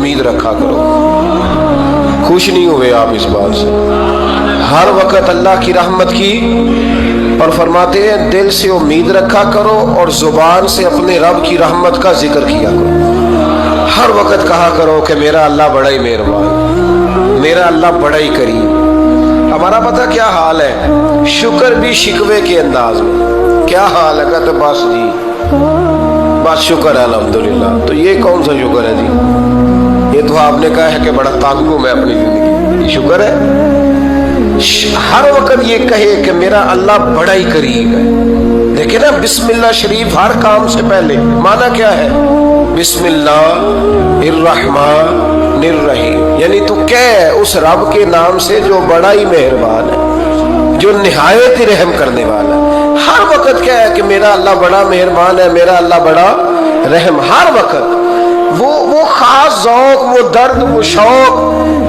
उम्मीद रखा करो। खुश नहीं हुए आप इस बात से, हर वक्त अल्लाह की रहमत की, और फरमाते हैं दिल से उम्मीद रखा करो और जुबान से अपने रब की रहमत का जिक्र किया करो। हर वक्त कहा करो कि मेरा अल्लाह बड़ा ही मेहरबान, मेरा अल्लाह बड़ा ही करीम। हमारा पता क्या हाल है, शुक्र भी शिकवे के अंदाज में। क्या हाल है, कहते बस जी बस शुक्र है अल्हम्दुलिल्लाह। तो ये कौन सा शुक्र है जी? ये तो आपने कहा है कि बड़ा ताकू मैं अपनी जिंदगी, ये शुक्र है? हर वक्त ये कहे कि मेरा अल्लाह बड़ा ही करीब है। देखे ना, बिस्मिल्लाह शरीफ हर काम से पहले माना क्या है? बिस्मिल्लाहिर्रहमानिर्रहीम, यानी तू कह उस रब के नाम से जो बड़ा ही मेहरबान है, जो निहायत ही रहम करने वाला है। हर वक्त क्या है कि मेरा अल्लाह बड़ा मेहरबान है, मेरा अल्लाह बड़ा रहम। हर वक्त वो खास ज़ौक़, वो दर्द, वो शौक,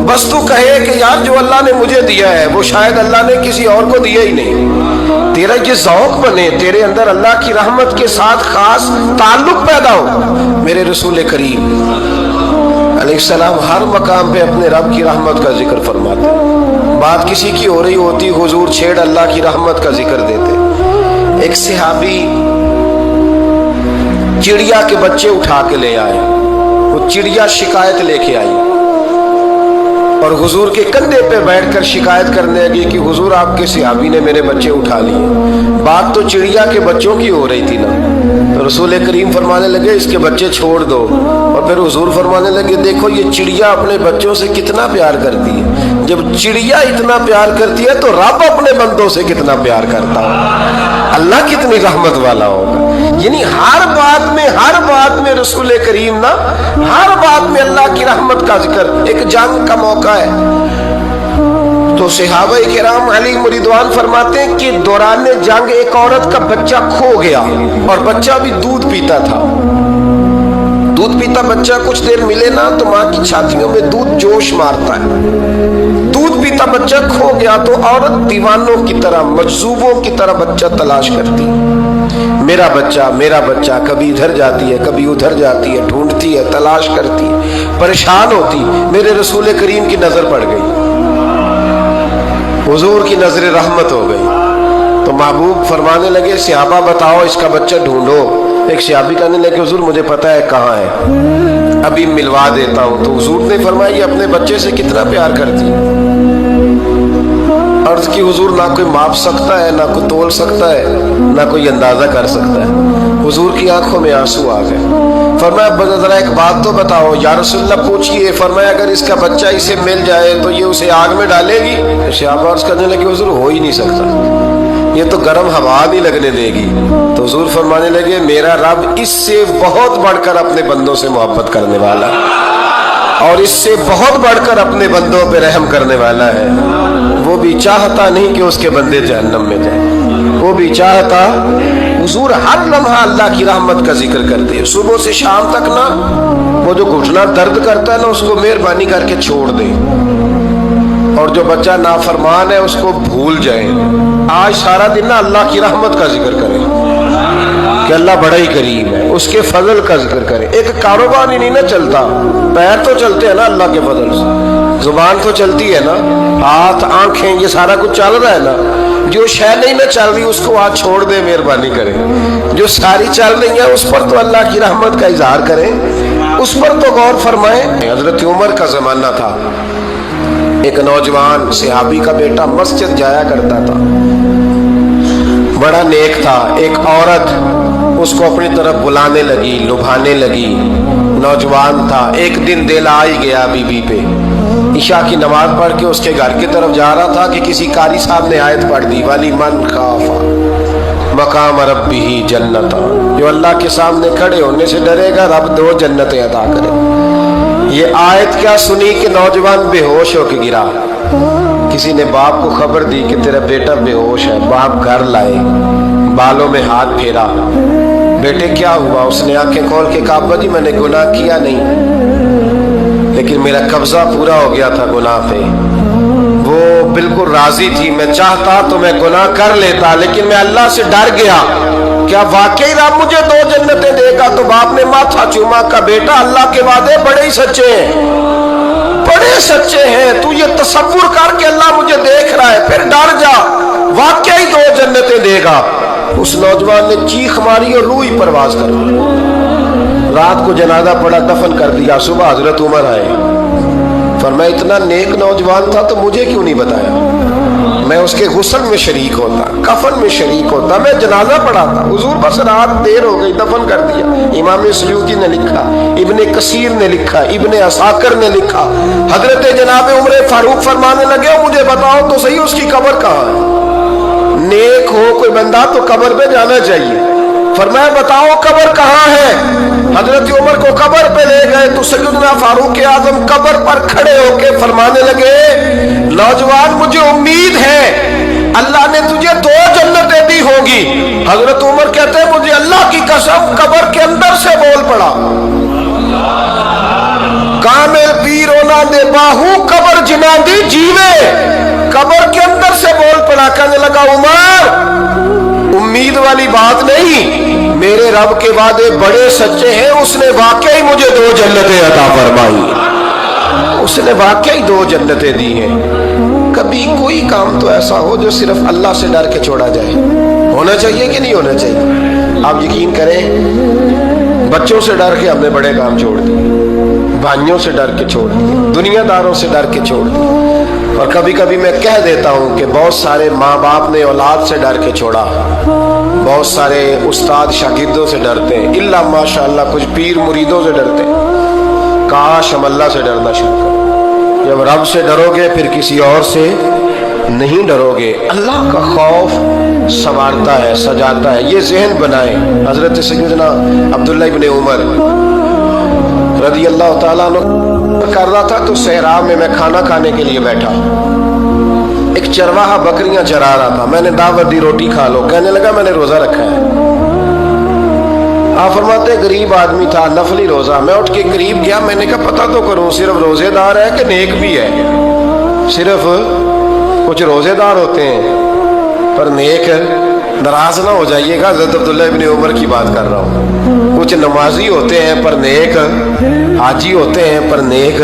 बस तू कहे कि यार जो अल्लाह ने मुझे दिया है वो शायद अल्लाह ने किसी और को दिया ही नहीं। तेरा ये ज़ौक़ बने, तेरे अंदर अल्लाह की रहमत के साथ खास ताल्लुक पैदा हो। मेरे रसूल करीम अलैहिस्सलाम हर मकाम पे अपने रब की रहमत का जिक्र फरमाते। बात किसी की हो रही होती, हुजूर छेड़ अल्लाह की रहमत का जिक्र देते। एक सहाबी चिड़िया के बच्चे उठा के ले आए, वो चिड़िया शिकायत लेके आई और हुजूर के कंधे पे बैठकर शिकायत करने लगी कि हुजूर आपके सहाबी ने मेरे बच्चे उठा लिए। बात तो चिड़िया के बच्चों की हो रही थी ना। तो रसूल करीम फरमाने लगे इसके बच्चे छोड़ दो, और फिर हुजूर फरमाने लगे देखो ये चिड़िया अपने बच्चों से कितना प्यार करती है। जब चिड़िया इतना प्यार करती है तो रब अपने बंदों से कितना प्यार करता होगा, अल्लाह कितनी रहमत वाला होगा। यानी हर बात में रसूल करीम ना, हर बात में अल्लाह की रहमत का जिक्र। एक जंग का मौका है तो सहाबाए किराम अलैहिम रिदवान फरमाते हैं कि दौरान जंग एक औरत का बच्चा खो गया, और बच्चा भी दूध पीता था। दूध पीता बच्चा कुछ देर मिले ना तो माँ की छातियों में दूध जोश मारता है। दूध पीता बच्चा खो गया तो औरत दीवानों की तरह, मजजूबों की तरह बच्चा तलाश करती है। मेरा बच्चा, कभी इधर जाती है कभी उधर जाती है, ढूंढती है, तलाश करती है, परेशान होती। मेरे रसूल करीम की नजर पड़ गई, हुजूर की नजर रहमत हो गई। तो महबूब फरमाने लगे सहाबा बताओ इसका बच्चा ढूंढो। एक सहाबी कहने लगे हुजूर मुझे पता है कहाँ है, अभी मिलवा देता हूँ। तो हुजूर ने फरमाया ये अपने बच्चे से कितना प्यार करती है। अर्ज की हुजूर ना कोई माप सकता है, ना कोई तोल सकता है, ना कोई अंदाजा कर सकता है। हुजूर की आंखों में आंसू आ गए। फरमाया जरा एक बात तो बताओ। या रसूलल्लाह पूछिए। फरमाया अगर इसका बच्चा इसे मिल जाए तो ये उसे आग में डालेगी? शाबाश करने लगे हुजूर हो ही नहीं सकता, ये तो गर्म हवा नहीं लगने देगी। तो हुजूर फरमाने लगे मेरा रब इससे बहुत बढ़कर अपने बंदों से मोहब्बत करने वाला और इससे बहुत बढ़कर अपने बंदों पे रहम करने वाला है। वो भी चाहता नहीं कि उसके बंदे जहन्नम में जाए, वो भी चाहता। हुजूर हर लम्हा अल्लाह की रहमत का जिक्र करते हैं, सुबह से शाम तक ना। वो जो घुटना दर्द करता है ना उसको मेहरबानी करके छोड़ दे, और जो बच्चा नाफरमान है उसको भूल जाए। आज सारा दिन ना अल्लाह की रहमत का जिक्र करें कि अल्लाह बड़ा ही करीब है, उसके फजल का जिक्र करें। एक कारोबार ही नहीं ना चलता, पैर तो चलते हैं ना अल्लाह के फजल से, जुबान तो चलती है ना, हाथ आंखें ये सारा कुछ चल रहा है ना। जो शय नहीं ना चल रही उसको आज छोड़ दे, मेहरबानी करें। जो सारी चल रही है उस पर तो अल्लाह की रहमत का इजहार करें, उस पर तो गौर फरमाएं। हजरत उमर का जमाना था, एक नौजवान सहाबी का बेटा मस्जिद जाया करता था, बड़ा नेक था। एक औरत उसको अपनी तरफ बुलाने लगी, लुभाने लगी। नौजवान था, एक दिन दिल आ ही गया बीबी पे। ईशा की नमाज पढ़ के उसके घर की तरफ जा रहा था कि किसी कारी साहब ने आयत पढ़ दी, वाली मन खाफा मकाम रब्बिही जन्नता, जो अल्लाह के सामने खड़े होने से डरेगा रब 2 जन्नतें अता करे। ये आयत क्या सुनी कि नौजवान बेहोश होकर गिरा। किसी ने बाप को खबर दी कि तेरा बेटा बेहोश है। बाप घर लाए, बालों में हाथ फेरा, बेटे क्या हुआ? उसने आंखें खोल के कहा अब्बा जी मैंने गुनाह किया नहीं, लेकिन मेरा कब्जा पूरा हो गया था गुनाह पे। वो बिल्कुल राजी थी, मैं चाहता तो मैं गुनाह कर लेता, लेकिन मैं अल्लाह से डर गया کیا واقعی رب مجھے 2 جنتیں دے گا؟ تو باپ نے ماتھا چوما، کا بیٹا اللہ کے وعدے بڑے ہی سچے ہیں، بڑے سچے ہیں، تو یہ تصور کر کے اللہ مجھے دیکھ رہا ہے، پھر ڈر جا، واقعی 2 جنتیں دے گا۔ اس نوجوان نے چیخ ماری اور روح ہی پرواز کر دی۔ رات کو جنازہ پڑا، دفن کر دیا، صبح حضرت عمر آئے، فرمایا اتنا نیک نوجوان تھا تو مجھے کیوں نہیں بتایا؟ میں اس کے غسل میں شریک ہوتا، کفن میں شریک ہوتا، میں جنازہ پڑھاتا۔ حضور بس رات دیر ہو گئی، دفن کر دیا۔ امام سیوطی نے لکھا، ابن کثیر نے لکھا، ابن عساکر نے لکھا، حضرت جناب عمر فاروق فرمانے لگے مجھے بتاؤ تو صحیح اس کی قبر کہاں ہے؟ نیک ہو کوئی بندہ تو قبر پہ جانا چاہیے۔ فرمایا بتاؤ قبر کہاں ہے؟ حضرت عمر کو قبر پہ لے گئے تو سیدنا فاروق اعظم قبر پر کھڑے ہو کے فرمانے لگے نوجوان مجھے امید ہے اللہ نے تجھے 2 جنتیں دی ہوں گی۔ حضرت عمر کہتے ہیں مجھے اللہ کی قسم قبر کے اندر سے بول پڑا، کامل پیر اونا دے باہو قبر جنا دی جیوے، قبر کے اندر سے بول پڑا، کہنے لگا عمر امید والی بات نہیں، میرے رب کے وعدے بڑے سچے ہیں، اس نے واقعی مجھے 2 جنتیں عطا فرمائی، اس نے واقعی 2 جنتیں دی ہیں۔ کبھی کوئی کام تو ایسا ہو جو صرف اللہ سے ڈر کے چھوڑا جائے، ہونا چاہیے کہ نہیں ہونا چاہیے؟ آپ یقین کریں بچوں سے ڈر کے ہم نے بڑے کام چھوڑ دیے، بھائیوں سے ڈر کے چھوڑ دیے، دنیا داروں سے ڈر کے چھوڑ دیے، اور کبھی کبھی میں کہہ دیتا ہوں کہ بہت سارے ماں باپ نے اولاد سے ڈر کے چھوڑا، بہت سارے استاد شاگردوں سے ڈرتے ہیں، الا ماشاءاللہ کچھ پیر مریدوں سے ڈرتے ہیں۔ کاش ہم اللہ سے ڈرنا شروع کریں۔ جب رب سے ڈرو گے پھر کسی اور سے نہیں ڈرو گے۔ اللہ کا خوف سنوارتا ہے، سجاتا ہے، یہ ذہن بنائیں۔ حضرت سیدنا عبداللہ ابن عمر رضی اللہ تعالیٰ عنہ کر رہا تھا تو صحرا میں کھانا کھانے کے لیے بیٹھا، ایک چرواہا بکریاں چرا رہا تھا، میں نے دعوت دی روٹی کھا لو، کہنے لگا میں نے روزہ رکھا ہے۔ آپ فرماتے غریب آدمی تھا، نفلی روزہ، میں اٹھ کے قریب گیا، میں نے کہا پتہ تو کروں صرف روزے دار ہے کہ نیک بھی ہے؟ صرف کچھ روزے دار ہوتے ہیں پر نیک، ناراض نہ ہو جائیے گا، حضرت عبداللہ ابن عمر کی بات کر رہا ہوں۔ کچھ نمازی ہوتے ہیں پر نیک، حاجی ہوتے ہیں پر نیک،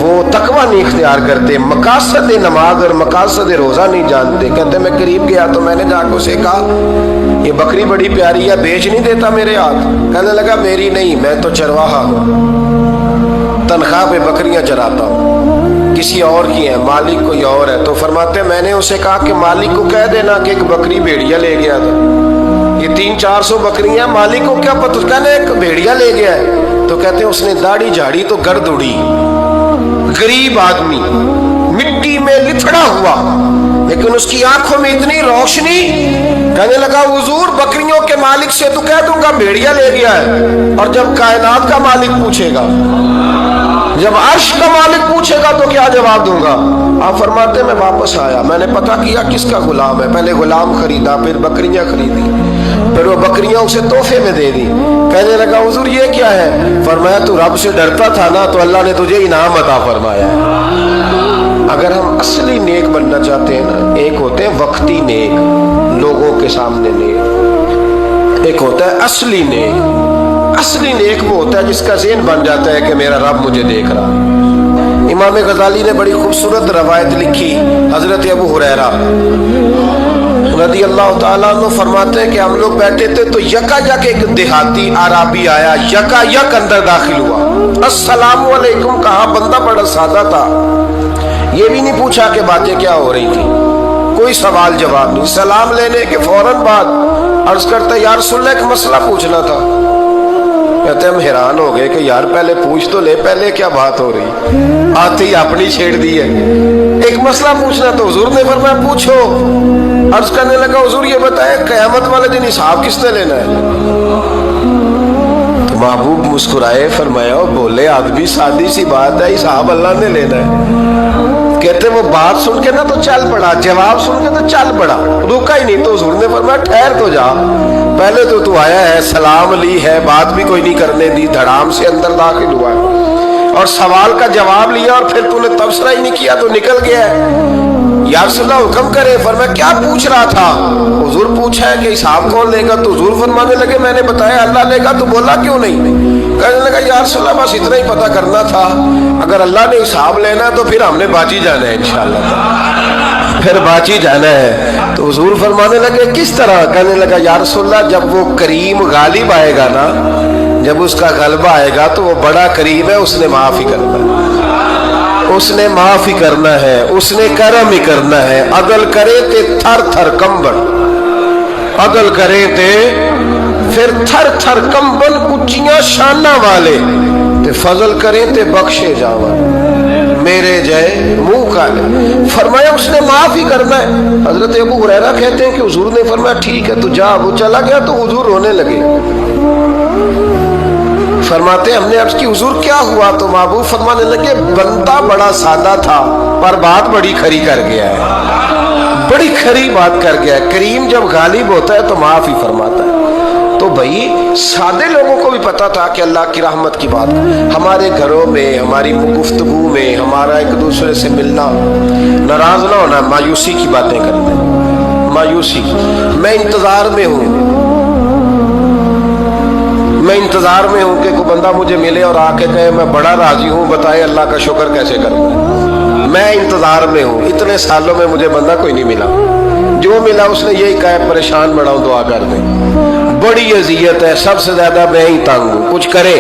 وہ تقوی نہیں اختیار کرتے، مقاصد نماز اور مقاصد روزہ نہیں جانتے۔ کہتے میں قریب گیا تو میں نے جا کے اسے کہا یہ بکری بڑی پیاری ہے، بیچ نہیں دیتا میرے ہاتھ؟ کہنے لگا میری نہیں، میں تو چرواہا ہوں، تنخواہ پہ بکریاں چراتا ہوں، کسی اور کی ہے، مالک کوئی اور ہے۔ تو فرماتے میں نے اسے کہا کہ مالک کو کہہ دینا کہ ایک بکری بھیڑیا لے گیا تھا، یہ 300-400 بکریاں، مالک کو کیا پتہ، کہنے ایک بھیڑیا لے گیا ہے۔ تو کہتے ہیں اس نے داڑھی جھاڑی تو گرد اڑی، غریب آدمی مٹی میں لتھڑا ہوا، لیکن اس کی آنکھوں میں اتنی روشنی، کہنے لگا حضور بکریوں کے مالک سے تو کہہ دوں گا بھیڑیا لے گیا ہے، اور جب کائنات کا مالک پوچھے گا، جب عرش کا مالک پوچھے گا تو کیا جواب دوں گا؟ آپ فرماتے میں واپس آیا، میں نے پتہ کیا کس کا غلام ہے، پہلے غلام خریدا، پھر بکریاں خریدی، پھر وہ بکریاں اسے تحفے میں دے دی۔ کہنے لگا حضور یہ کیا ہے؟ فرمایا تو رب سے ڈرتا تھا نا تو اللہ نے تجھے انعام عطا فرمایا ہے۔ اگر ہم اصلی نیک بننا چاہتے ہیں نا، ایک ہوتے ہیں وقتی نیک، لوگوں کے سامنے نیک، ایک ہوتا ہے اصلی نیک۔ اصلی نیک وہ ہوتا ہے جس کا ذہن بن جاتا ہے کہ میرا رب مجھے دیکھ رہا۔ امام غزالی نے بڑی خوبصورت روایت لکھی، حضرت ابو ہریرہ رضی اللہ تعالیٰ عنہ فرماتے ہیں کہ ہم لوگ بیٹھے تھے تو یکا یک ایک دیہاتی عربی آیا، یکا یک اندر داخل ہوا، السلام علیکم کہا، بندہ بڑا سادہ تھا، یہ بھی نہیں پوچھا کہ باتیں کیا ہو رہی تھی، کوئی سوال جواب نہیں، سلام لینے کے فوراً بعد عرض کرتا یا رسول اللہ ایک مسئلہ پوچھنا تھا۔ کہتے ہم حیران ہو گئے کہ یار پہلے پوچھ تو لے، پہلے کیا بات ہو رہی، آتے ہی اپنی چھیڑ دی ہے، ایک مسئلہ پوچھنا تو حضور نے فرمایا پوچھو۔ عرض کرنے لگا حضور یہ بتائے قیامت والے دن حساب کس نے لینا ہے؟ تو محبوب مسکرائے، فرمایا بولے آدمی سادی سی بات ہے، حساب اللہ نے لینا ہے۔ کہتے وہ بات سن کے نا تو چل پڑا، جواب سن کے تو چل پڑا، رکا ہی نہیں۔ تو حضور نے فرمایا ٹھہر تو جا، پہلے تو آیا ہے، سلام لی ہے، بات بھی کوئی نہیں کرنے دی، دھڑام سے اندر داخل ہوا ہے اور سوال کا جواب لیا اور پھر تو نے تبصرہ ہی نہیں کیا تو نکل گیا ہے۔ या रसूलल्लाह हुक्म करे। फरमाया क्या पूछ रहा था? हुजूर पूछा है कि हिसाब कौन लेगा? तो हुजूर फरमाने लगे मैंने बताया अल्लाह लेगा। तो बोला क्यों नहीं? कहने लगा या रसूलल्लाह बस इतना ही पता करना था, अगर अल्लाह ने हिसाब लेना है तो फिर हमने बाजी जाना है इंशाअल्लाह, फिर बाजी जाना है। तो हुजूर फरमाने लगे किस तरह? कहने लगा या रसूलल्लाह जब वो करीम गालिब आएगा ना, जब उसका गलबा आएगा तो वो बड़ा करीम है, उसने माफ ही करना है, उसने माफ ही करना है, उसने करम ही करना है। अदल करे ते थर थर कंबन, अदल करे ते फिर थर थर कंबन, उच्चियां शाना वाले ते फजल करें ते बख्शे जावन, मेरे जय मुंह काले। फरमाया उसने माफ ही करना है। हजरत अबू हुरैरा कहते हैं कि हुजूर ने फरमाया ठीक है तू जा। वो चला गया तो हुजूर रोने लगे। फरमाते हमने अर्ज की हुजूर क्या हुआ? तो महबूब फरमाने लगे बंदा बड़ा सादा था पर बात बड़ी खरी कर गया है, बड़ी खरी बात कर गया है। करीम जब गालिब होता है तो माफ ही फरमाता है। तो भाई सादे लोगों को भी पता था कि अल्लाह की रहमत की बात हमारे घरों में, हमारी गुफ्तगू में, हमारा एक दूसरे से मिलना, नाराज ना होना, मायूसी की बातें करते हैं, मायूसी। मैं इंतजार में हूँ, मैं इंतजार में हूँ कि कोई बंदा मुझे मिले और आके कहे मैं बड़ा राजी हूँ, बताए अल्लाह का शुक्र कैसे करूँ। मैं इंतजार में हूँ, इतने सालों में मुझे बंदा कोई नहीं मिला, जो मिला उसने यही कहा परेशान बड़ा हूँ दुआ कर दे। बड़ी अजियत है, सबसे ज्यादा मैं ही तंग हूँ। कुछ करे,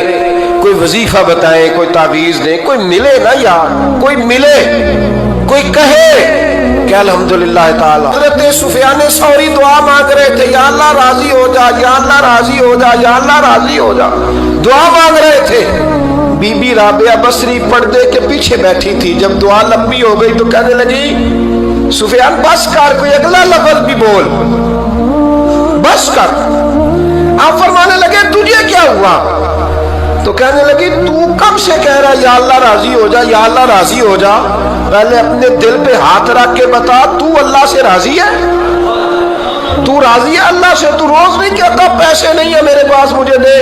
कोई वजीफा बताए, कोई तावीज दे, कोई मिले ना यार, कोई मिले, कोई कहे कि अल्हम्दुलिल्लाह ताला। हज़रत सुफियान सौरी दुआ मांग रहे थे, या अल्लाह राजी हो जा, या अल्लाह राजी हो जा, या अल्लाह राजी हो जा, दुआ मांग रहे थे। बीबी राबिया बसरी पर्दे के पीछे बैठी थी। जब दुआ लंबी हो गई तो कहने लगी सुफियान बस कर, कोई अगला लफ्ज भी बोल, बस कर। आप फरमाने लगे तुझे क्या हुआ? तो कहने लगी तू कब से कह रहा या अल्लाह राजी हो जा, या अल्लाह राजी हो जा? पहले अपने दिल पे हाथ रख के बता तू अल्लाह से राजी है? तू राजी है अल्लाह से? तू रोज नहीं कहता पैसे नहीं है मेरे पास मुझे दे?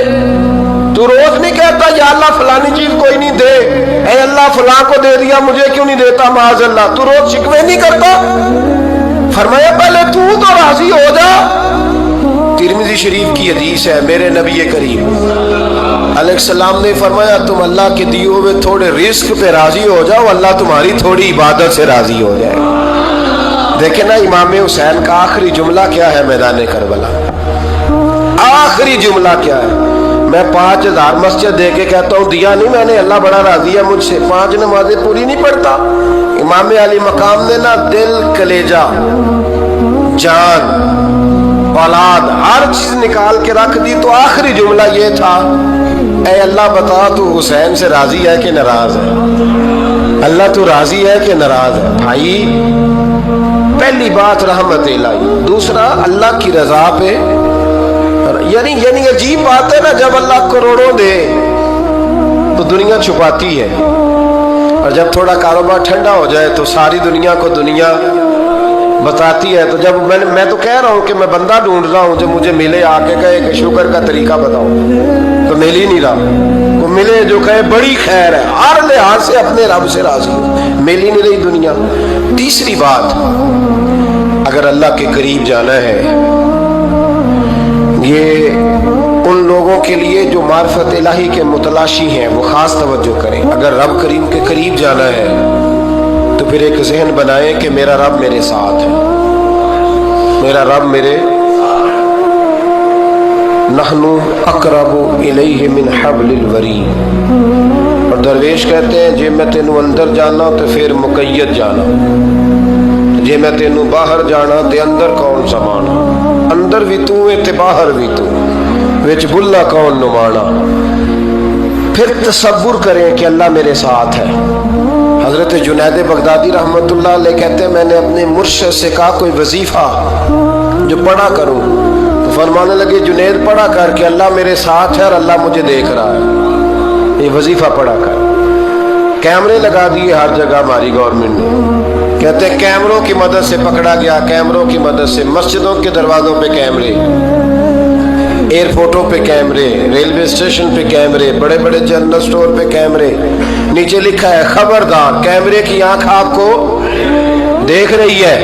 तू रोज नहीं कहता या अल्लाह फलानी चीज कोई नहीं दे, ऐ अल्लाह फलां को दे दिया मुझे क्यों नहीं देता माज़ अल्लाह? तू रोज शिकवे नहीं करता? फरमाया पहले तू तो राजी हो जा। तिरमिज़ी शरीफ की हदीस है, मेरे नबी करीम अलैहिस्सलाम ने फरमाया तुम अल्लाह के दिए हुए थोड़े रिस्क पे राजी हो जाओ, अल्लाह तुम्हारी थोड़ी इबादत से राजी हो जाए। देखे ना इमाम हुसैन का आखिरी जुमला क्या है मैदान करबला? आखिरी जुमला क्या है? मैं 5000 मस्जिद दे के कहता हूँ दिया नहीं मैंने, अल्लाह बड़ा राजी है मुझसे, 5 नमाजें पूरी नहीं पढ़ता। इमाम अली मकाम ने ना दिल, कलेजा, जान, औलाद हर चीज निकाल के रख दी। तो आखिरी जुमला ये था, ऐ अल्लाह बता तू हुसैन से राजी है कि नाराज है? अल्लाह तू राजी है कि नाराज है? भाई पहली बात रहमत इलाही, दूसरा अल्लाह की रजा पे, यानी अजीब बात है ना, जब अल्लाह करोड़ों दे तो दुनिया छुपाती है, और जब थोड़ा कारोबार ठंडा हो जाए तो सारी दुनिया को दुनिया बताती है। तो जब मैं तो कह रहा हूँ कि मैं बंदा ढूंढ रहा हूँ जो मुझे मिले, आके कहे कि शुक्र का तरीका बताओ, तो मिल ही नहीं रहा। को मिले जो कहे बड़ी खैर है, हर लिहाज से अपने रब से राजी, मिल ही नहीं रही दुनिया। तीसरी बात, अगर अल्लाह के करीब जाना है, ये उन लोगों के लिए जो मार्फत इलाही के मुतलाशी हैं वो खास तवज्जो करें। अगर रब करीम के करीब जाना है तो फिर एक ज़हन बनाएं कि मेरा रब मेरे साथ है, मेरा रब मेरे, नहनु अक़रबु इलैहि मिन हब्लिल वरीद। और दरवेश कहते हैं जे मैं तेनू अंदर जाना तो फिर मुकय्यद जाना, जे मैं तेनू बाहर जाना तो अंदर कौन समाना, अंदर भी तू है ते बाहर भी तू, विच बुल्ला कौन नुमाना। फिर तसव्वुर करें कि अल्लाह मेरे साथ है। हजरत जुनैद बगदादी रहमतुल्लाह अलैह कहते हैं मैंने अपने मुर्शिद से कहा कोई वजीफा जो पढ़ा करूं, तो फरमाने लगे जुनैद पढ़ा कर कि अल्लाह मेरे साथ है और अल्लाह मुझे देख रहा है, ये वजीफा पढ़ा कर। कैमरे लगा दिए हर जगह हमारी गवर्नमेंट ने, कहते हैं कैमरों की मदद से पकड़ा गया, कैमरों की मदद से, मस्जिदों के दरवाजों पे कैमरे, एयरपोर्टों पे कैमरे, रेलवे स्टेशन पे कैमरे, बड़े बड़े जनरल स्टोर पे कैमरे। नीचे लिखा है खबरदार कैमरे की आंख आपको دیکھ رہی ہے.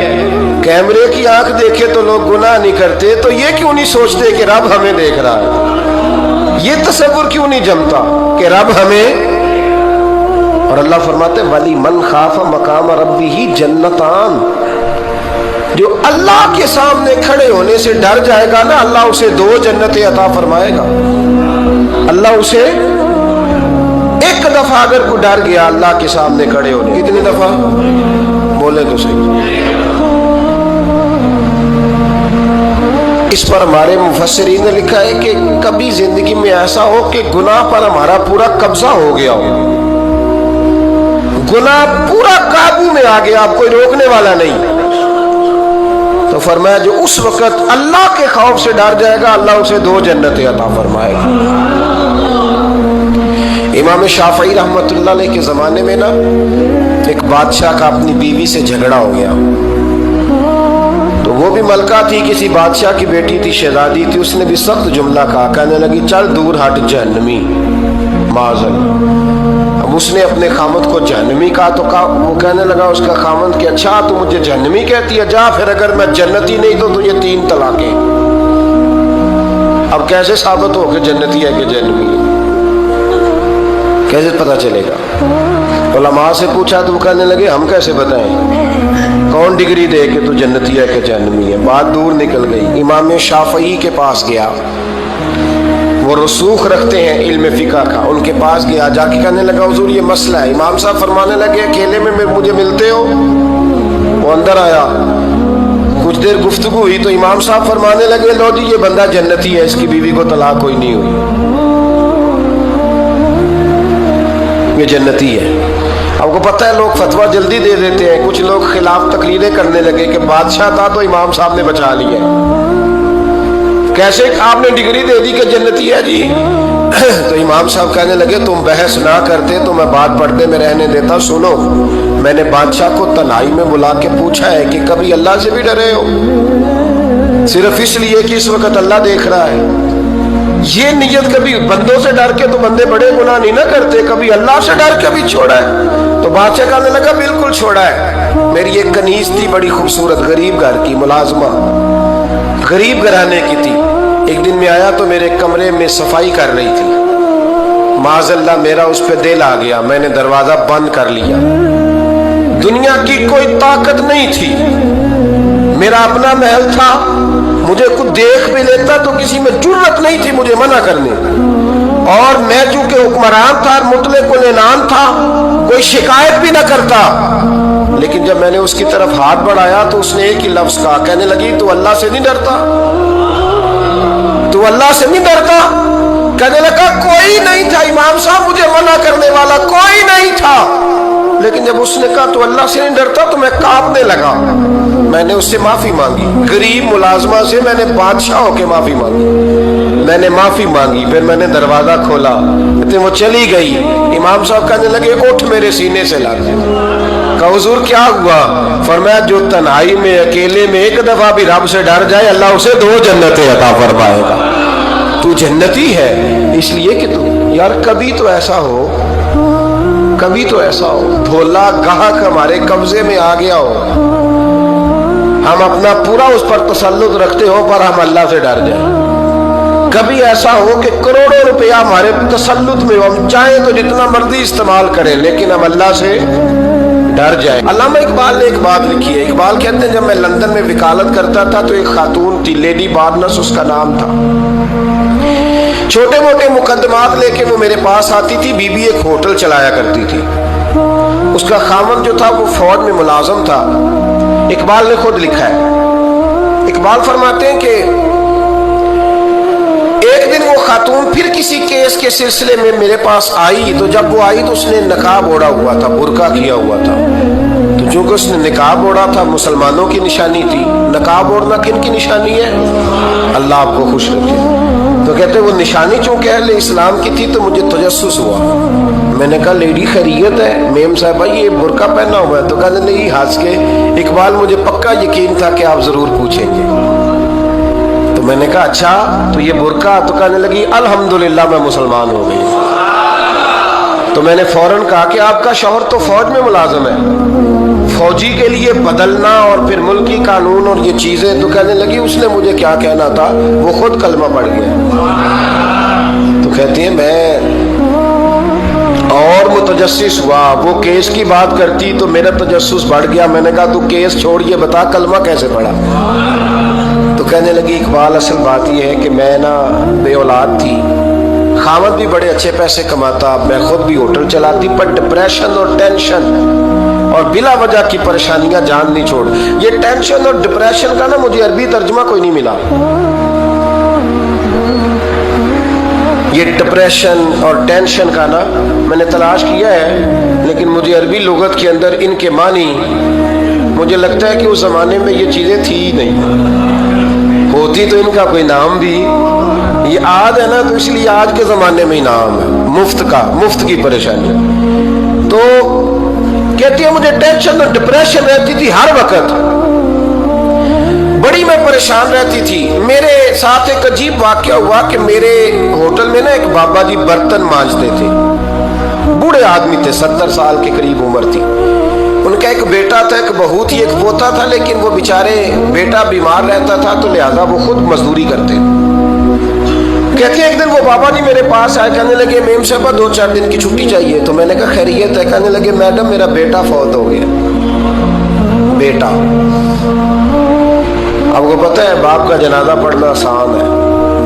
کیمرے کی آنکھ دیکھے تو لوگ گناہ نہیں کرتے, تو یہ کیوں نہیں سوچتے کہ رب ہمیں دیکھ رہا ہے؟ یہ تصور کیوں نہیں جمتا کہ رب ہمیں. اور اللہ فرماتے وَلِمَنْ خَافَ مَقَامَ رَبِّهِ جَنَّتَانِ, جو اللہ کے سامنے کھڑے ہونے سے ڈر جائے گا نا, اللہ اسے 2 جنتیں عطا فرمائے گا. اللہ اسے ایک دفعہ اگر کوئی ڈر گیا اللہ کے سامنے کھڑے ہونے, کتنی دفعہ بولے تو صحیح. اس پر ہمارے مفسرین نے لکھا ہے کہ کبھی زندگی میں ایسا ہو کہ گناہ پر ہمارا پورا قبضہ ہو گیا ہو, گناہ پورا قابو میں آ گیا, اب کوئی روکنے والا نہیں, تو فرمایا جو اس وقت اللہ کے خوف سے ڈر جائے گا اللہ اسے 2 جنتیں عطا فرمائے گا. امام شافعی رحمۃ اللہ علیہ کے زمانے میں نا ایک بادشاہ کا اپنی بیوی سے جھگڑا ہو گیا. تو وہ بھی ملکہ تھی, کسی بادشاہ کی بیٹی تھی, شہزادی تھی. اس نے بھی سخت جملہ کہا, کہنے لگی چل دور ہٹ جہنمی معاذ. اب اس نے اپنے خامد کو جہنمی کہا تو وہ کہنے لگا اس کا خامد کہ اچھا تو مجھے جہنمی کہتی ہے, جا پھر اگر میں جنتی نہیں تو تجھے 3 طلاقیں. اب کیسے ثابت ہو کہ جنتی ہے کہ جہنمی ہے, کیسے پتہ چلے گا؟ علماء سے پوچھا تو وہ کہنے لگے ہم کیسے بتائیں, کون ڈگری دے کہ تو جنتی ہے کہ جہنمی ہے. بات دور نکل گئی. امام شافعی کے پاس گیا, وہ رسوخ رکھتے ہیں علم فقہ کا, ان کے پاس گیا, جا کے کہنے لگا حضور یہ مسئلہ ہے. امام صاحب فرمانے لگے اکیلے میں مجھے ملتے ہو؟ وہ اندر آیا, کچھ دیر گفتگو ہوئی تو امام صاحب فرمانے لگے لو جی یہ بندہ جنتی ہے, اس کی بیوی کو طلاق کوئی نہیں ہوئی, یہ جنتی ہے. آپ کو پتہ ہے لوگ فتویٰ جلدی دے دیتے ہیں, کچھ لوگ خلاف تقریریں کرنے لگے کہ بادشاہ تھا تو امام صاحب نے بچا لیا. کیسے آپ نے ڈگری دے دی کہ جنتی ہے جی؟ تو امام صاحب کہنے لگے تم بحث نہ کرتے تو میں بات پردے میں رہنے دیتا. سنو, میں نے بادشاہ کو تنہائی میں بلا کے پوچھا ہے کہ کبھی اللہ سے بھی ڈرے ہو؟ صرف اس لیے کہ اس وقت اللہ دیکھ رہا ہے. یہ نیت کبھی بندوں سے ڈر کے تو بندے بڑے گناہ نہیں نہ کرتے, کبھی اللہ سے ڈر کے بھی چھوڑا ہے. تو بادشاہ کہنے لگا بالکل چھوڑا ہے. میری ایک کنیز تھی بڑی خوبصورت, غریب گھر کی ملازمہ, غریب گھرانے کی تھی. ایک دن میں آیا تو میرے کمرے میں صفائی کر رہی تھی. معاذ اللہ میرا اس پہ دل آ گیا, میں نے دروازہ بند کر لیا. دنیا کی کوئی طاقت نہیں تھی, میرا اپنا محل تھا, مجھے کچھ دیکھ بھی لیتا تو کسی میں جرت نہیں تھی مجھے منع کرنے. اور میں چونکہ حکمران تھا, مطلق العنان تھا, کوئی شکایت بھی نہ کرتا. لیکن جب میں نے اس کی طرف ہاتھ بڑھایا تو اس نے ایک ہی لفظ کہا, کہنے لگی تو اللہ سے نہیں ڈرتا, تو اللہ سے نہیں ڈرتا. کہنے لگا کوئی نہیں تھا امام صاحب مجھے منع کرنے والا, کوئی نہیں تھا. لیکن جب اس نے کہا تو اللہ سے نہیں ڈرتا تو میں کانپنے لگا. میں نے اس سے معافی مانگی, غریب ملازمہ سے میں نے بادشاہ ہو کے معافی مانگی. میں نے معافی مانگی, پھر میں نے دروازہ کھولا, وہ چلی گئی. امام صاحب کہنے لگے اٹھ میرے سینے سے لگ. کہا حضور کیا ہوا؟ فرمایا جو تنہائی میں اکیلے میں ایک دفعہ بھی رب سے ڈر جائے اللہ اسے 2 جنتیں عطا فرمائے گا. تو جنتی ہے اس لیے کہ تو یار کبھی تو ایسا ہو, کبھی تو ایسا ہو بھولا گاہک ہمارے قبضے میں آ گیا ہو, ہم اپنا پورا اس پر تسلط رکھتے ہو پر ہم اللہ سے ڈر جائیں. کبھی ایسا ہو کہ کروڑوں روپیہ ہمارے تسلط میں ہو, ہم چاہیں تو جتنا مرضی استعمال کریں لیکن ہم اللہ سے ڈر جائیں. علامہ اقبال نے ایک بات لکھی ہے. اقبال کہتے ہیں جب میں لندن میں وکالت کرتا تھا تو ایک خاتون تھی, لیڈی بارنس اس کا نام تھا. چھوٹے موٹے مقدمات لے کے وہ میرے پاس آتی تھی. بی بی ایک ہوٹل چلایا کرتی تھی, اس کا خاوند جو تھا وہ فوج میں ملازم تھا. اقبال نے خود لکھا ہے, اقبال فرماتے ہیں کہ ایک دن وہ خاتون پھر کسی کیس کے سلسلے میں میرے پاس آئی, تو جب وہ آئی تو اس نے نقاب اوڑھا ہوا تھا, برقع کیا ہوا تھا. تو چونکہ اس نے نقاب اوڑھا تھا مسلمانوں کی نشانی تھی. نقاب اوڑھنا کن کی نشانی ہے؟ اللہ آپ کو خوش رکھے. تو کہتے وہ نشانی چونکہ اہل اسلام کی تھی تو مجھے تجسس ہوا. میں نے کہا لیڈی خیریت ہے؟ میم صاحبہ یہ برقع پہنا ہوا ہے. تو کہنے نہیں ہنس کے, اقبال مجھے پکا یقین تھا کہ آپ ضرور پوچھیں گے. تو میں نے کہا اچھا تو یہ برقع؟ تو کہنے لگی الحمدللہ میں مسلمان ہو گئی. تو میں نے فوراً کہا کہ آپ کا شوہر تو فوج میں ملازم ہے. फौजी के लिए बदलना और फिर मुल्की कानून और ये चीजें, तो कहने लगी उसने मुझे क्या कहना था, वो खुद कलमा पढ़ गया। तो कहती है मैं और मुतजस्सिस हुआ, वो केस की बात करती तो मेरा तजस्सुस बढ़ गया। मैंने कहा तू केस छोड़, ये बता कलमा कैसे पढ़ा। तो कहने लगी इकबाल असल बात यह है कि मैं ना बे औलाद थी, खामद भी बड़े अच्छे पैसे कमाता, मैं खुद भी होटल चलाती, पर डिप्रेशन और टेंशन और बिला वजह की परेशानियां जान नहीं छोड़। ये टेंशन और डिप्रेशन का ना मुझे अरबी तर्जुमा कोई नहीं मिला। ये डिप्रेशन और टेंशन का ना मैंने तलाश किया है, लेकिन मुझे अरबी लुगत के अंदर इनके मानी मुझे लगता है कि उस जमाने में ये चीजें थी ही नहीं, होती तो इनका कोई नाम भी, ये आज है ना तो इसलिए आज के जमाने में ही नाम है मुफ्त का, मुफ्त की परेशानी। तो कहती है मुझे टेंशन और डिप्रेशन रहती थी हर वक्त, बड़ी मैं परेशान रहती थी। मेरे साथ एक अजीब वाकया हुआ कि मेरे होटल में ना एक बाबा जी बर्तन मांजते थे, बूढ़े आदमी थे, 70 साल के करीब उम्र थी। उनका एक बेटा था, एक बहू थी, एक पोता था, लेकिन वो बेचारे बेटा बीमार रहता था तो लिहाजा वो खुद मजदूरी करते। कहते हैं एक दिन वो बाबा जी मेरे पास आए, कहने लगे मेम साहबा 2-4 दिन की छुट्टी चाहिए। तो मैंने कहा खैरियत है। कहने लगे मैडम मेरा बेटा फौत हो गया। बेटा, अब वो पता है बाप का जनाजा पढ़ना आसान है,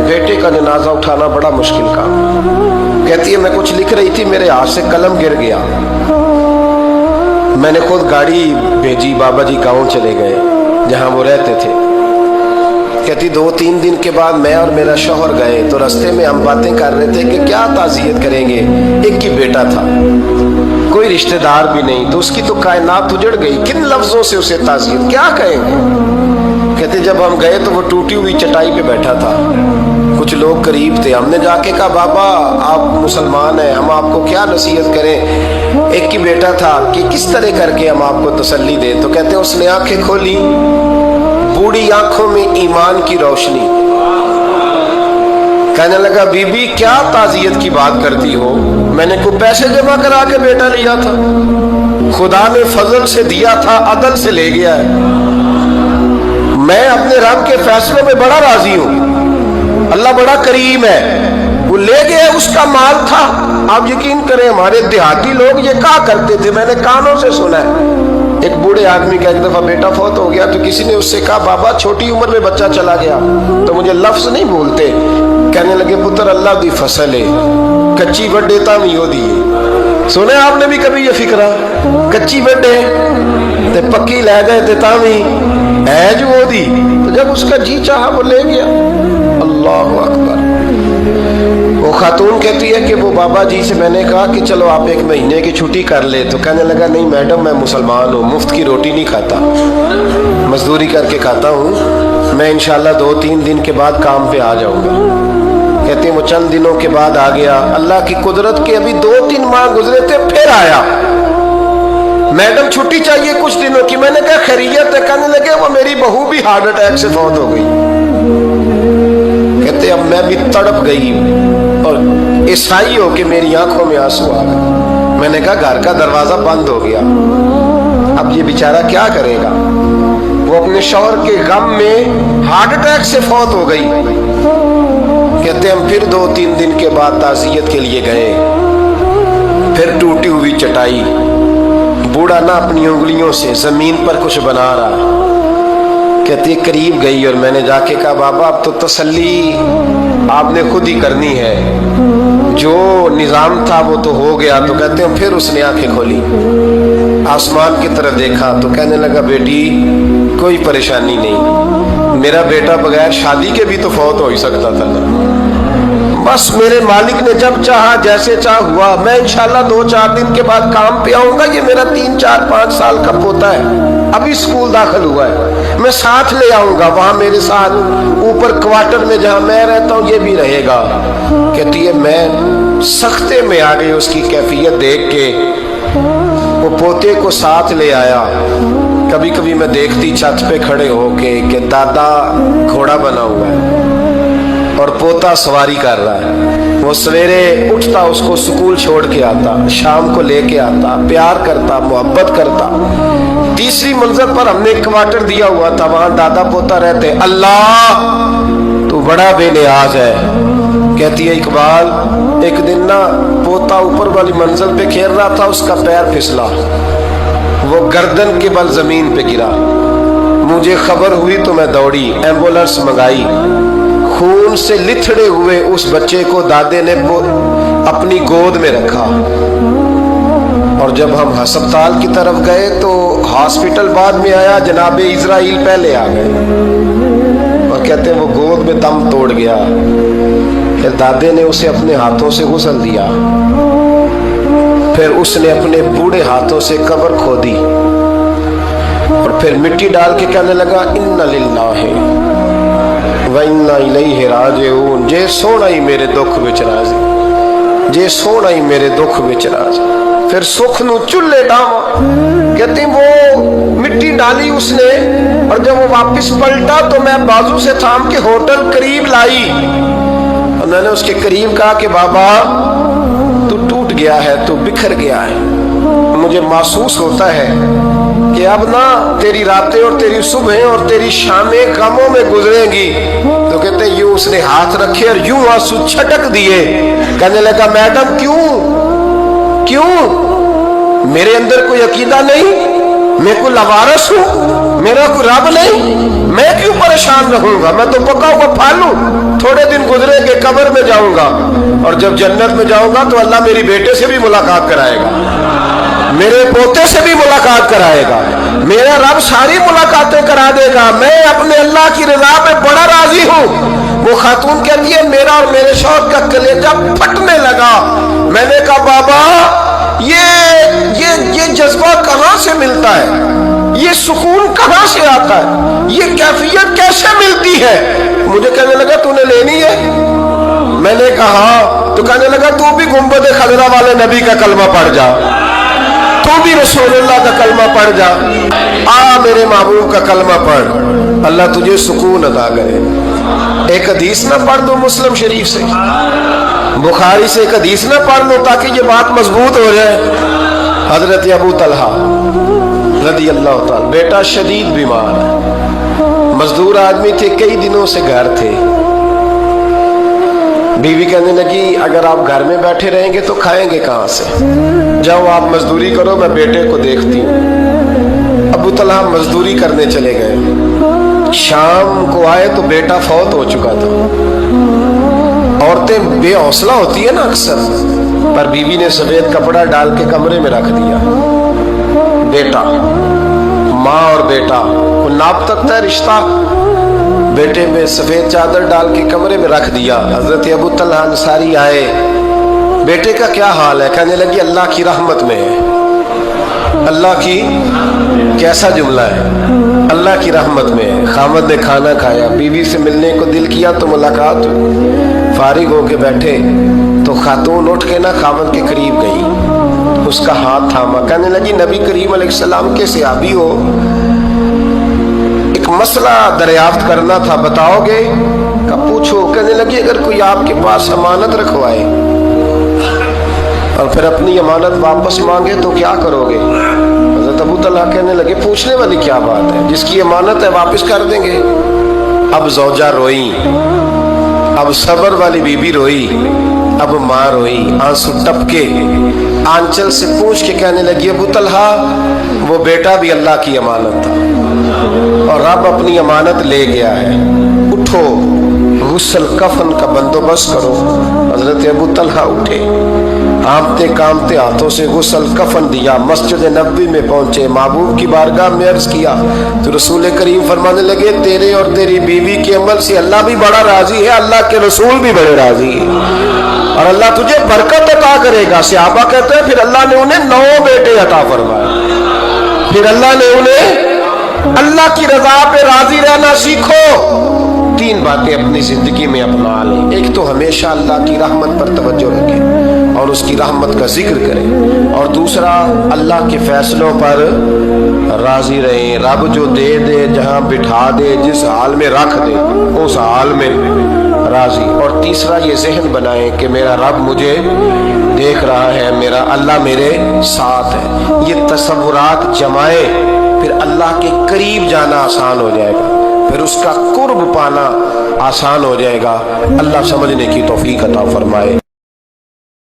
बेटे का जनाजा उठाना बड़ा मुश्किल काम। कहती है मैं कुछ लिख रही थी, मेरे हाथ से कलम गिर गया, मैंने खुद गाड़ी भेजी, बाबा जी गाँव चले गए जहाँ वो रहते थे। कहती 2-3 दिन के बाद मैं और मेरा शौहर गए तो रास्ते में हम बातें कर रहे थे कि क्या ताज़ियत करेंगे, एक ही बेटा था, कोई रिश्तेदार भी नहीं, तो उसकी तो कायनात उजड़ गई, किन लफ्जों से उसे ताज़ियत क्या कहेंगे। कहते जब हम गए तो वो टूटी हुई चटाई पे बैठा था, कुछ लोग करीब थे, हमने जाके कहा बाबा आप मुसलमान हैं, हम आपको क्या नसीहत करें, एक ही बेटा था कि किस तरह करके हम आपको तसल्ली दें। तो कहते उसने आंखें खोली, बूढ़ी आंखों में ईमान की रोशनी, कहने लगा बीबी क्या ताज़ियत की बात करती हो, मैंने को पैसे जमा करा के बेटा लिया था, खुदा ने फजल से दिया था, अदल से ले गया है, मैं अपने रब के फैसलों में बड़ा राजी हूं, अल्लाह बड़ा करीम है, वो ले गया उसका माल था। आप यकीन करें हमारे देहाती लोग ये क्या करते थे, मैंने कानों से सुना है। एक बूढ़े आदमी का एक दफा बेटा फौत हो गया तो किसी ने उससे कहा बाबा छोटी उम्र में बच्चा चला गया, तो मुझे लफ्ज नहीं बोलते, कहने लगे पुत्र अल्लाह दी फसल है, कच्ची बड्डे तामी हो दी। सुने आपने भी कभी ये फिक्रा, कच्ची बड्डे ते पक्की लै गए ते तामी है जो वो दी, तो जब उसका जी चाहा वो ले गया। अल्लाह अकबर। वो खातून कहती है कि वो बाबा जी से मैंने कहा कि चलो आप 1 महीने की छुट्टी कर ले, तो कहने लगा नहीं मैडम मैं मुसलमान हूँ, मुफ्त की रोटी नहीं खाता, मजदूरी करके खाता हूँ, मैं इंशाल्लाह 2-3 दिन के बाद काम पे आ जाऊंगा। कहते हैं वो चंद दिनों के बाद आ गया, अल्लाह की कुदरत के अभी 2-3 माह गुजरे थे फिर आया, मैडम छुट्टी चाहिए कुछ दिनों की। मैंने कहा खैरियत है, कहने लगे वो मेरी बहू भी हार्ट अटैक से फौत हो गई। कहते अब मैं भी तड़प गई और ईसाई हो के मेरी आंखों में आंसू आ गए। मैंने कहा घर का दरवाजा बंद हो गया, अब ये बेचारा क्या करेगा। वो अपने शौहर के गम में हार्ट अटैक से फौत हो गई। कहते हम फिर 2-3 दिन के बाद ताज़ियत के लिए गए, फिर टूटी हुई चटाई, बूढ़ा ना अपनी उंगलियों से जमीन पर कुछ बना रहा। कहती करीब गई और मैंने जाके कहा बाबा अब तो तसल्ली आपने खुद ही करनी है, जो निजाम था वो तो हो गया। तो कहते हैं फिर उसने आंखें खोली, आसमान की तरफ देखा तो कहने लगा बेटी कोई परेशानी नहीं, मेरा बेटा बगैर शादी के भी तो फौत हो ही सकता था ना, बस मेरे मालिक ने जब चाहा जैसे चाह हुआ, मैं इंशाल्लाह 2-4 दिन के बाद काम पे आऊंगा। ये मेरा 3-4-5 साल का पोता है, अभी स्कूल दाखिल हुआ है, मैं साथ ले आऊंगा, वहां मेरे साथ ऊपर क्वार्टर में जहां मैं रहता हूं ये भी रहेगा। कहती है मैं सख्ते में आ गई उसकी कैफियत देख के, वो पोते को साथ ले आया। कभी कभी मैं देखती छत पे खड़े होके कि दादा घोड़ा बना हुआ है और पोता सवारी कर रहा है, وہ سویرے اٹھتا اس کو سکول چھوڑ کے آتا, شام کو لے کے آتا, پیار کرتا, محبت کرتا. تیسری منزل پر ہم نے ایک کوارٹر دیا ہوا تھا, وہاں دادا پوتا رہتے. اللہ تو بڑا بے نیاز ہے. کہتی ہے اقبال, ایک دن نا پوتا اوپر والی منزل پہ کھیل رہا تھا, اس کا پیر پھسلا, وہ گردن کے بل زمین پہ گرا. مجھے خبر ہوئی تو میں دوڑی, ایمبولینس منگائی. خون سے لتھڑے ہوئے اس بچے کو دادے نے اپنی گود میں رکھا. اور جب ہم ہسپتال کی طرف گئے تو ہاسپٹل بعد میں آیا, جناب اسرائیل پہلے آ گئے اور کہتے ہیں وہ گود میں دم توڑ گیا. پھر دادے نے اسے اپنے ہاتھوں سے غسل دیا, پھر اس نے اپنے بوڑھے ہاتھوں سے قبر کھودی اور پھر مٹی ڈال کے کہنے لگا اِنَّ لِلَّهِ وَإِنَّا إِلَيْهِ رَاجِعُونَ. جے سونا ہی میرے دکھ وچ راضی, جے سونا ہی میرے دکھ وچ راضی. پھر سکھ نو چلے ڈاواں. کہتے ہیں وہ مٹی ڈالی اس نے, اور جب وہ واپس پلٹا تو میں بازو سے تھام کے ہوٹل قریب لائی اور میں نے اس کے قریب کہا کہ بابا تو ٹوٹ گیا ہے, تو بکھر گیا ہے. مجھے محسوس ہوتا ہے کہ اب نا تیری راتیں اور تیری صبحیں اور تیری شامیں غموں میں گزریں گی. تو کہتے ہیں یوں اس نے ہاتھ رکھے اور یوں آنسو چھٹک دیے. کہنے لگا میڈم کیوں میرے اندر کوئی عقیدہ نہیں, میں کوئی لوارث ہوں, میرا کوئی رب نہیں, میں کیوں پریشان رہوں گا, میں تو پکا ہوا پھل ہوں. تھوڑے دن گزرے کہ قبر میں جاؤں گا, اور جب جنت میں جاؤں گا تو اللہ میری بیٹے سے بھی ملاقات کرائے گا, میرے پوتے سے بھی ملاقات کرائے گا, میرا رب ساری ملاقاتیں کرا دے گا. میں اپنے اللہ کی رضا پہ بڑا راضی ہوں. وہ خاتون کہتی ہے میرا اور میرے شوہر کا کلیجہ پھٹنے لگا. میں نے کہا بابا یہ جذبہ کہاں سے ملتا ہے, یہ سکون کہاں سے آتا ہے, یہ کیفیت کیسے ملتی ہے. مجھے کہنے لگا تو نے لینی ہے. میں نے کہا, تو کہنے لگا تو بھی گنبد خضرا والے نبی کا کلمہ پڑھ جا, تو بھی رسول اللہ کا کلمہ پڑھ جا, میرے محبوب کا کلمہ پڑھ, اللہ تجھے سکون عطا کرے. ایک حدیث نہ پڑھ دو مسلم شریف سے, بخاری سے ایک حدیث نہ پڑھ لو تاکہ یہ بات مضبوط ہو جائے. حضرت ابو طلحہ رضی اللہ تعالی, بیٹا شدید بیمار ہے, مزدور آدمی تھے, کئی دنوں سے گھر تھے. بیوی کہنے لگی اگر آپ گھر میں بیٹھے رہیں گے تو کھائیں گے کہاں سے, جاؤ آپ مزدوری کرو, میں بیٹے کو دیکھتی ہوں. ابو طلحہ مزدوری کرنے چلے گئے. شام کو آئے تو بیٹا فوت ہو چکا تھا. عورتیں بے حوصلہ ہوتی ہے نا اکثر, پر بیوی نے سفید کپڑا ڈال کے کمرے میں رکھ دیا. بیٹا, ماں اور بیٹا وہ ناپ تک تھا رشتہ, بیٹے میں سفید چادر ڈال کے کمرے میں رکھ دیا. حضرت ابو طلحہ انصاری آئے, بیٹے کا کیا حال ہے؟ کہنے لگی اللہ کی رحمت میں ہے. اللہ کی, کیسا جملہ ہے, اللہ کی رحمت میں ہے. خامد نے کھانا کھایا, بیوی سے ملنے کو دل کیا تو ملاقات ہوئی. فارغ ہو کے بیٹھے تو خاتون اٹھ کے نا خامد کے قریب گئی, اس کا ہاتھ تھاما. کہنے لگی نبی کریم علیہ السلام کے صحابی ہو, ایک مسئلہ دریافت کرنا تھا, بتاؤ گے؟ کہ پوچھو. کہنے لگی اگر کوئی آپ کے پاس امانت رکھوائے اور پھر اپنی امانت واپس مانگے تو کیا کرو گے؟ حضرت ابو طلحہ کہنے لگے پوچھنے والی کیا بات ہے, جس کی امانت ہے واپس کر دیں گے. اب زوجہ روئی, اب صبر والی بی بی روئی, اب ماں روئی, آنسو ٹپکے, آنچل سے پوچھ کے کہنے لگی ابو طلحہ وہ بیٹا بھی اللہ کی امانت تھا اور رب اپنی امانت لے گیا ہے, اٹھو غسل کفن کا بندوبست کرو. حضرت ابو طلحہ اٹھے, کامتے کامتے ہاتھوں سے غسل کفن دیا, مسجد نبوی میں پہنچے, محبوب کی بارگاہ میں عرض کیا تو رسول کریم فرمانے لگے تیرے اور تیری بیوی کے عمل سے اللہ بھی بڑا راضی ہے, اللہ کے رسول بھی بڑے راضی ہے, اور اللہ تجھے برکت عطا کرے گا. صحابہ کہتے ہیں پھر اللہ نے انہیں 9 بیٹے عطا فرمائے. پھر اللہ نے انہیں اللہ کی رضا پہ راضی رہنا سیکھو. 3 باتیں اپنی زندگی میں اپنا لیں. ایک تو ہمیشہ اللہ کی رحمت پر توجہ رکھیں اور اس کی رحمت کا ذکر کریں, اور دوسرا اللہ کے فیصلوں پر راضی رہیں. رب جو دے دے, جہاں بٹھا دے, جس حال میں رکھ دے اس حال میں راضی. اور تیسرا یہ ذہن بنائیں کہ میرا رب مجھے دیکھ رہا ہے, میرا اللہ میرے ساتھ ہے. یہ تصورات جمائے, پھر اللہ کے قریب جانا آسان ہو جائے گا, پھر اس کا قرب پانا آسان ہو جائے گا. اللہ سمجھنے کی توفیق عطا فرمائے.